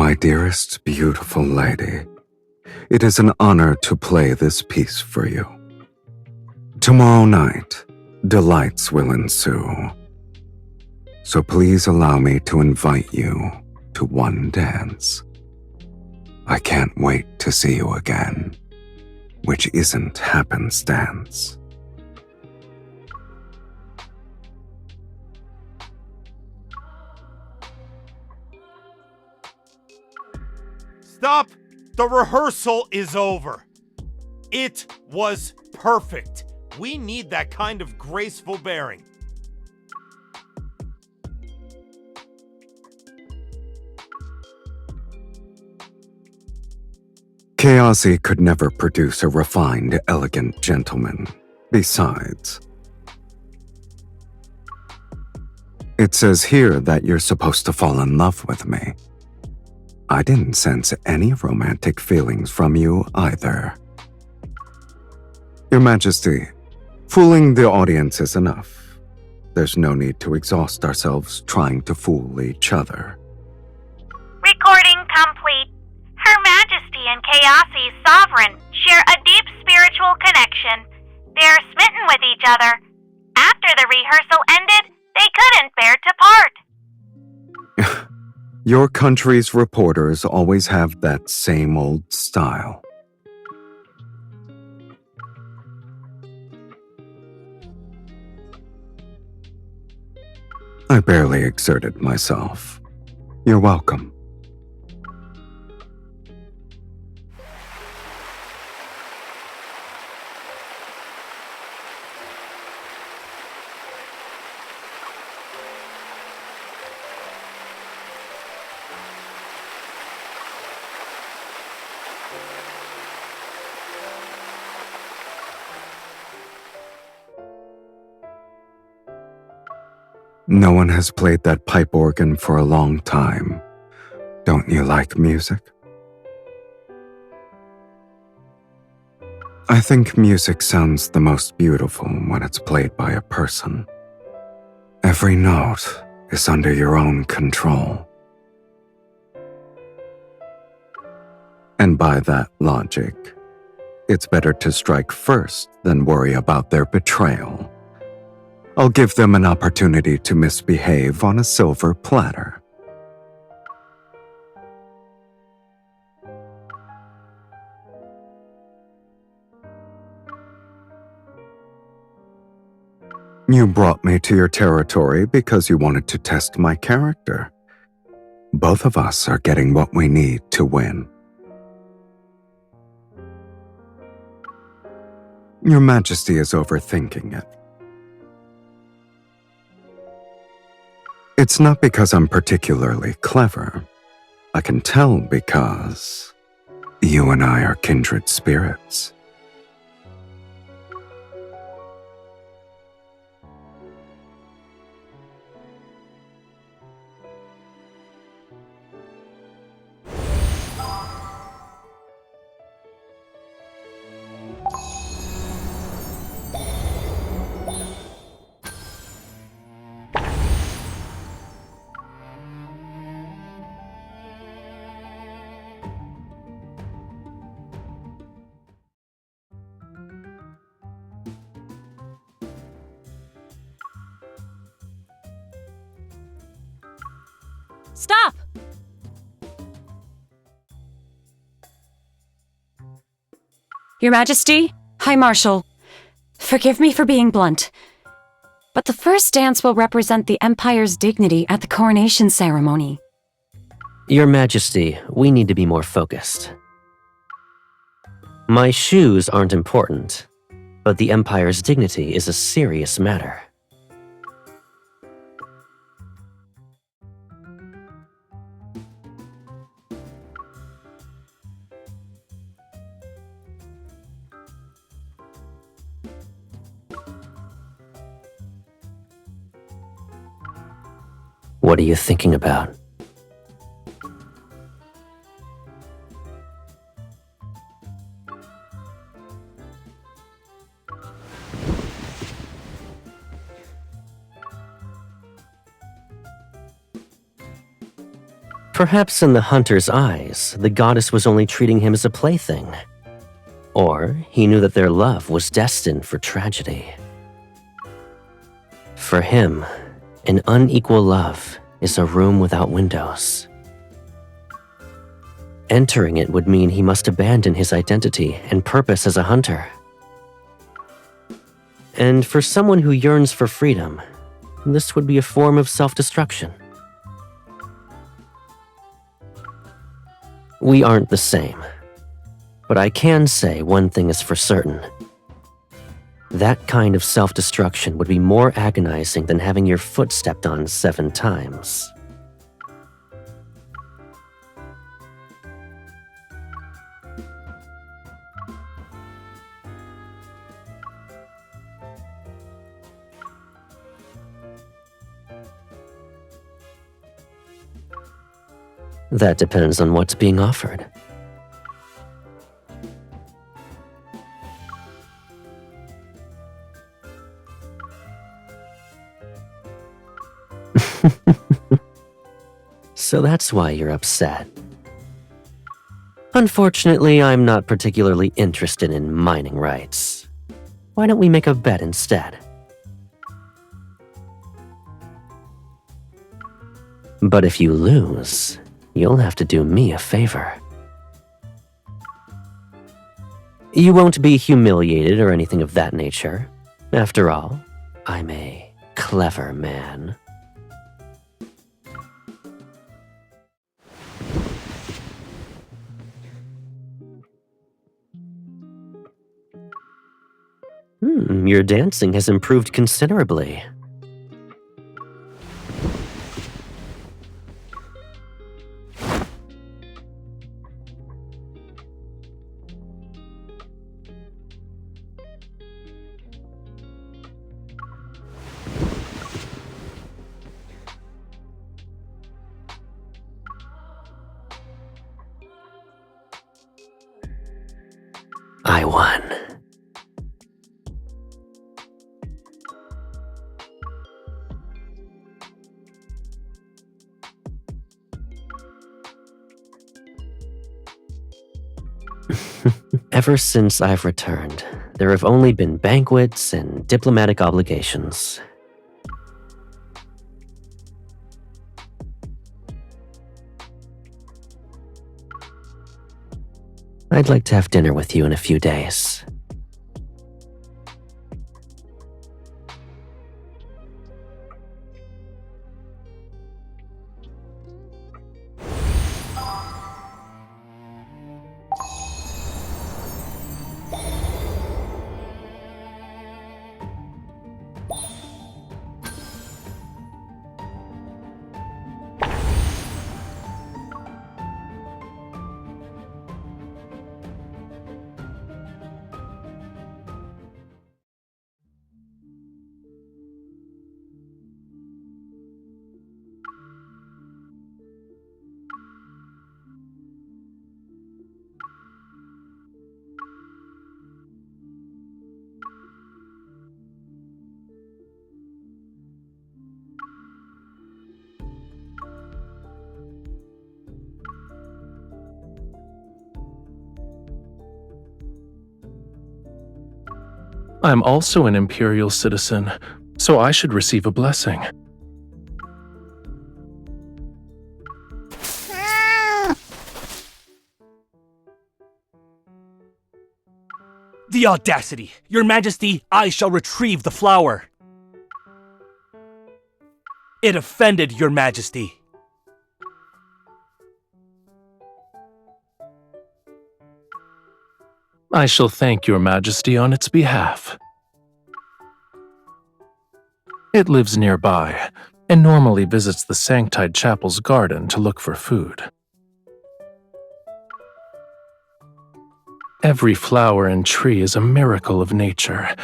My dearest, beautiful lady, it is an honor to play this piece for you. Tomorrow night, delights will ensue. So please allow me to invite you to one dance. I can't wait to see you again, which isn't happenstance. Stop! The rehearsal is over. It was perfect. We need that kind of graceful bearing. Chaosy could never produce a refined, elegant gentleman. Besides, it says here that you're supposed to fall in love with me. I didn't sense any romantic feelings from you either. Your Majesty, fooling the audience is enough. There's no need to exhaust ourselves trying to fool each other. Recording complete. Her Majesty and Chaosy's sovereign share a deep spiritual connection. They're smitten with each other. After the rehearsal ended, they couldn't bear to part. Your country's reporters always have that same old style. I barely exerted myself. You're welcome. No one has played that pipe organ for a long time. Don't you like music? I think music sounds the most beautiful when it's played by a person. Every note is under your own control. And by that logic, it's better to strike first than worry about their betrayal. I'll give them an opportunity to misbehave on a silver platter. You brought me to your territory because you wanted to test my character. Both of us are getting what we need to win. Your Majesty is overthinking it. It's not because I'm particularly clever. I can tell because you and I are kindred spirits. Stop! Your Majesty, High Marshal, forgive me for being blunt, but the first dance will represent the Empire's dignity at the coronation ceremony. Your Majesty, we need to be more focused. My shoes aren't important, but the Empire's dignity is a serious matter. What are you thinking about? Perhaps in the hunter's eyes, the goddess was only treating him as a plaything. Or he knew that their love was destined for tragedy. For him, an unequal love is a room without windows. Entering it would mean he must abandon his identity and purpose as a hunter. And for someone who yearns for freedom, this would be a form of self-destruction. We aren't the same, but I can say one thing is for certain. That kind of self-destruction would be more agonizing than having your foot stepped on 7 times. That depends on what's being offered. So that's why you're upset. Unfortunately, I'm not particularly interested in mining rights. Why don't we make a bet instead? But if you lose, you'll have to do me a favor. You won't be humiliated or anything of that nature. After all, I'm a clever man. Your dancing has improved considerably. I won. Ever since I've returned, there have only been banquets and diplomatic obligations. I'd like to have dinner with you in a few days. I'm also an Imperial citizen, so I should receive a blessing. The audacity! Your Majesty, I shall retrieve the flower. It offended Your Majesty. I shall thank Your Majesty on its behalf. It lives nearby, and normally visits the Sanctide Chapel's garden to look for food. Every flower and tree is a miracle of nature,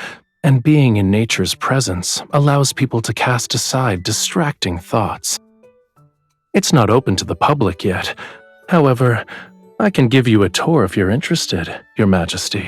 and being in nature's presence allows people to cast aside distracting thoughts. It's not open to the public yet. However, I can give you a tour if you're interested, Your Majesty.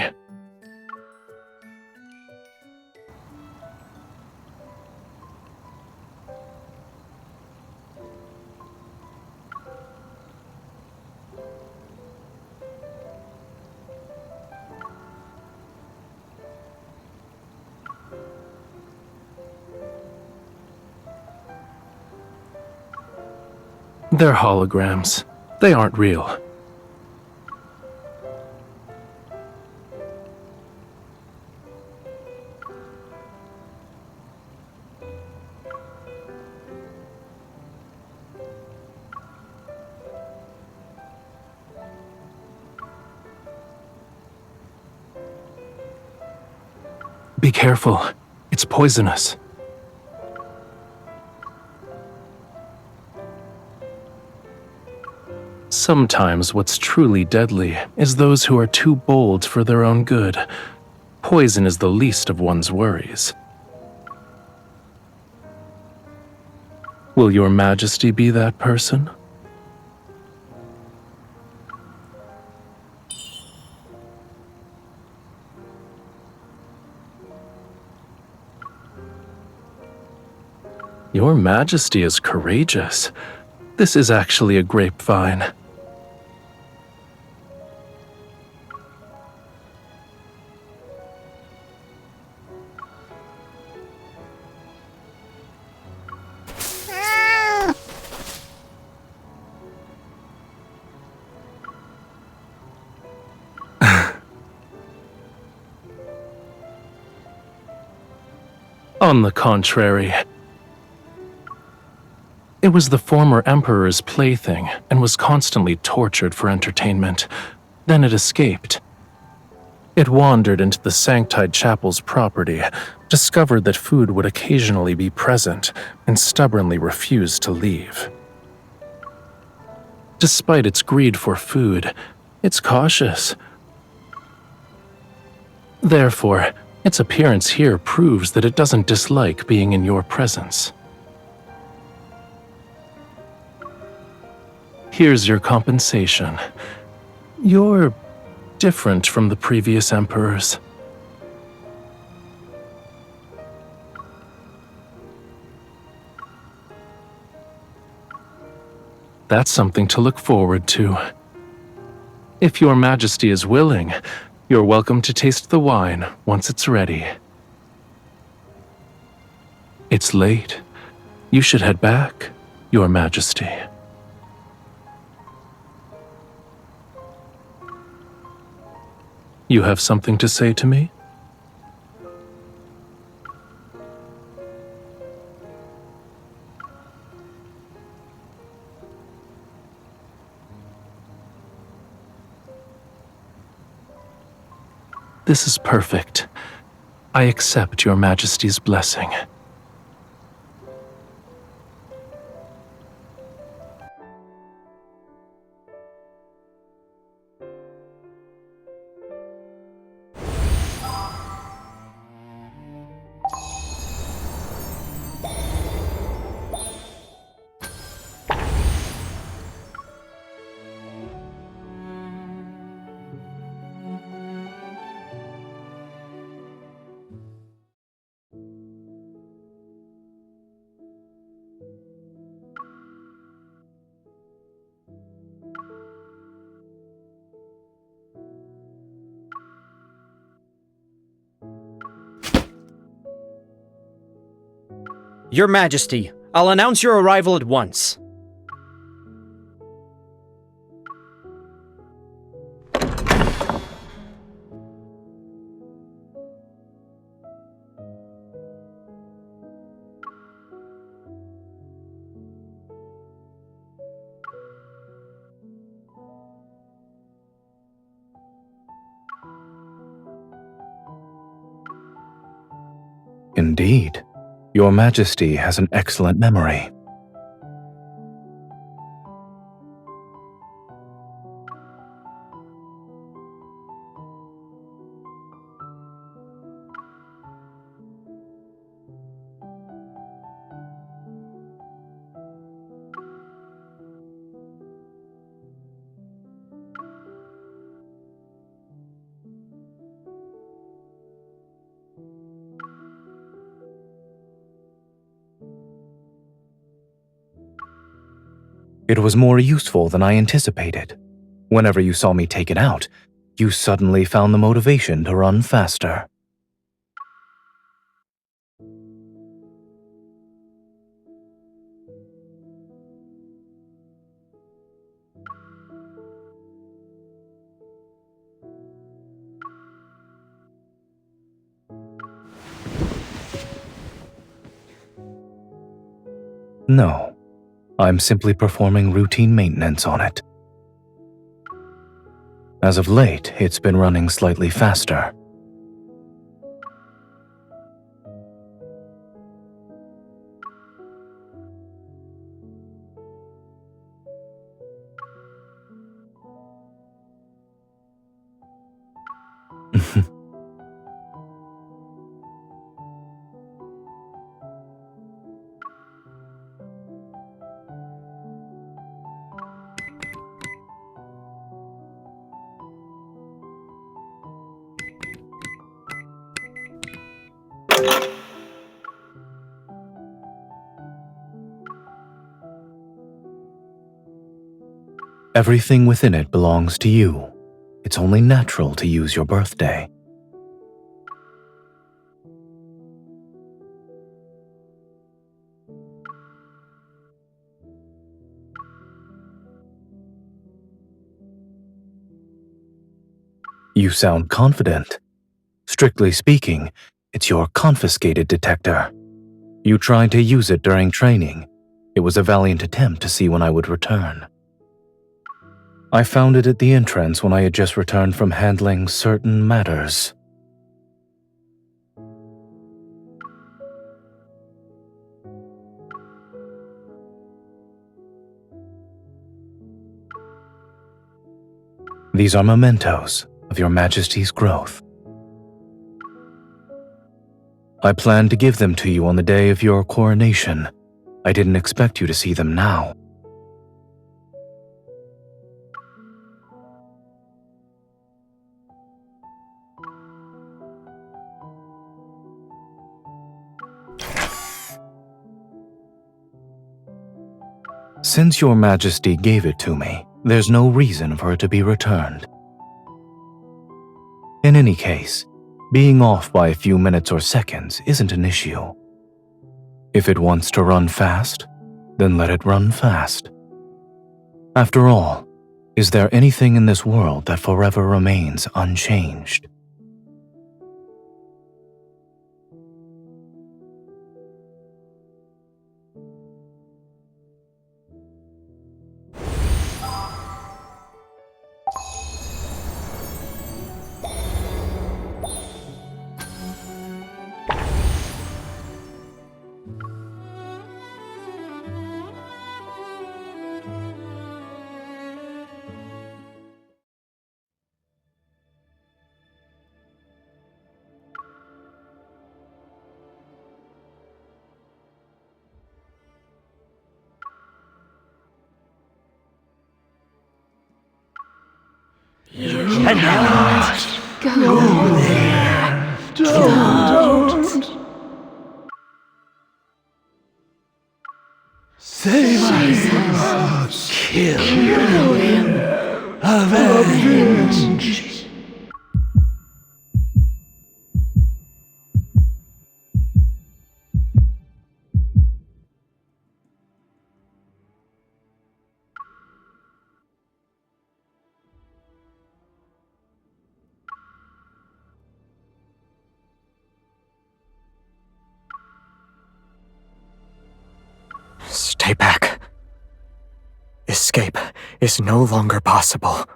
They're holograms. They aren't real. Be careful. It's poisonous. Sometimes what's truly deadly is those who are too bold for their own good. Poison is the least of one's worries. Will your Majesty be that person? Your Majesty is courageous. This is actually a grapevine. On the contrary, it was the former Emperor's plaything and was constantly tortured for entertainment. Then it escaped. It wandered into the Sanctide Chapel's property, discovered that food would occasionally be present, and stubbornly refused to leave. Despite its greed for food, it's cautious. Therefore, its appearance here proves that it doesn't dislike being in your presence. Here's your compensation. You're different from the previous emperors. That's something to look forward to. If your Majesty is willing, you're welcome to taste the wine once it's ready. It's late. You should head back, Your Majesty. You have something to say to me? This is perfect. I accept Your Majesty's blessing. Your Majesty, I'll announce your arrival at once. Indeed, Your Majesty has an excellent memory. It was more useful than I anticipated. Whenever you saw me take it out, you suddenly found the motivation to run faster. No, I'm simply performing routine maintenance on it. As of late, it's been running slightly faster. Everything within it belongs to you. It's only natural to use your birthday. You sound confident. Strictly speaking, it's your confiscated detector. You tried to use it during training. It was a valiant attempt to see when I would return. I found it at the entrance when I had just returned from handling certain matters. These are mementos of Your Majesty's growth. I planned to give them to you on the day of your coronation. I didn't expect you to see them now. Since Your Majesty gave it to me, there's no reason for it to be returned. In any case, being off by a few minutes or seconds isn't an issue. If it wants to run fast, then let it run fast. After all, is there anything in this world that forever remains unchanged? Stay back. Escape is no longer possible.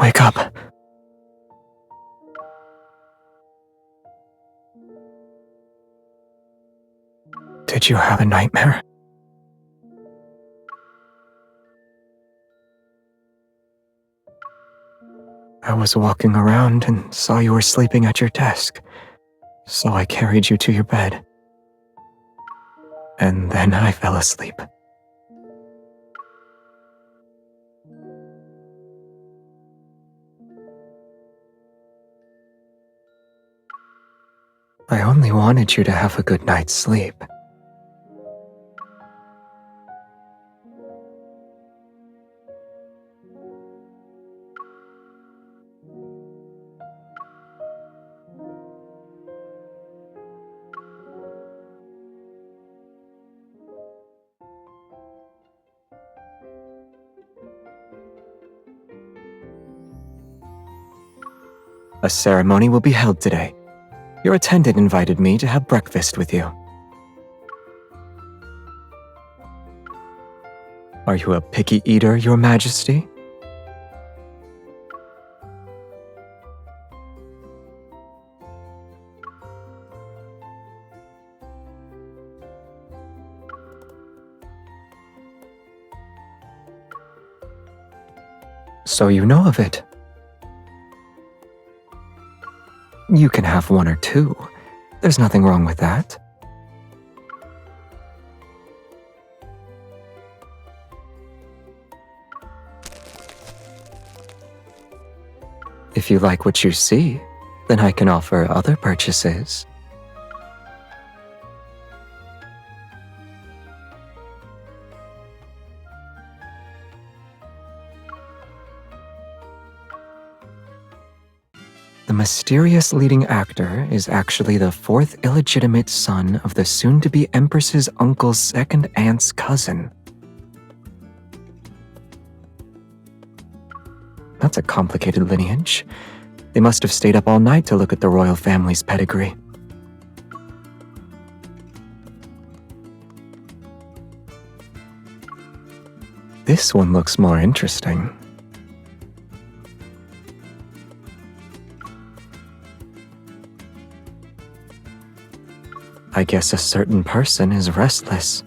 Wake up. Did you have a nightmare? I was walking around and saw you were sleeping at your desk, so I carried you to your bed. And then I fell asleep. I only wanted you to have a good night's sleep. A ceremony will be held today. Your attendant invited me to have breakfast with you. Are you a picky eater, Your Majesty? So you know of it. You can have one or two. There's nothing wrong with that. If you like what you see, then I can offer other purchases. The mysterious leading actor is actually the fourth illegitimate son of the soon-to-be Empress's uncle's second aunt's cousin. That's a complicated lineage. They must have stayed up all night to look at the royal family's pedigree. This one looks more interesting. I guess a certain person is restless.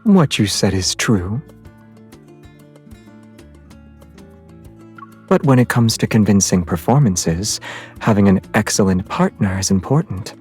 What you said is true. But when it comes to convincing performances, having an excellent partner is important.